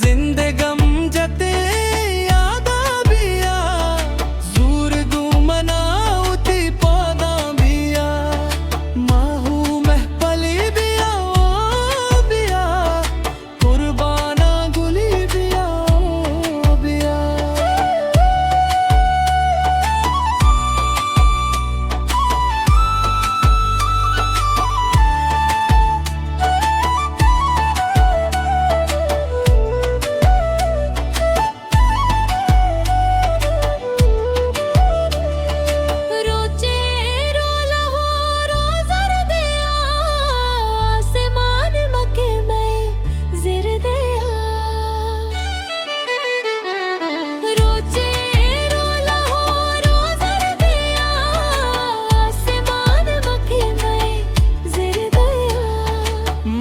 जिंदगम जते यादा बिया जूर गुमनाउती पौधा बिया माहू महपली बिया ओ बिया कुर्बाना गुली बिया ओ बिया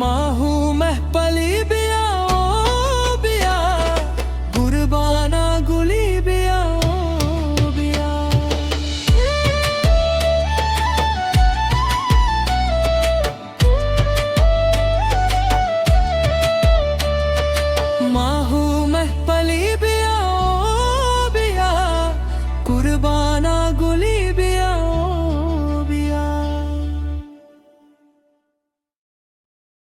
माहू महपली बिया ओ बिया कुर्बाना गुली बिया ओ बिया माहू महपली बिया ओ बिया कुर्बाना गुली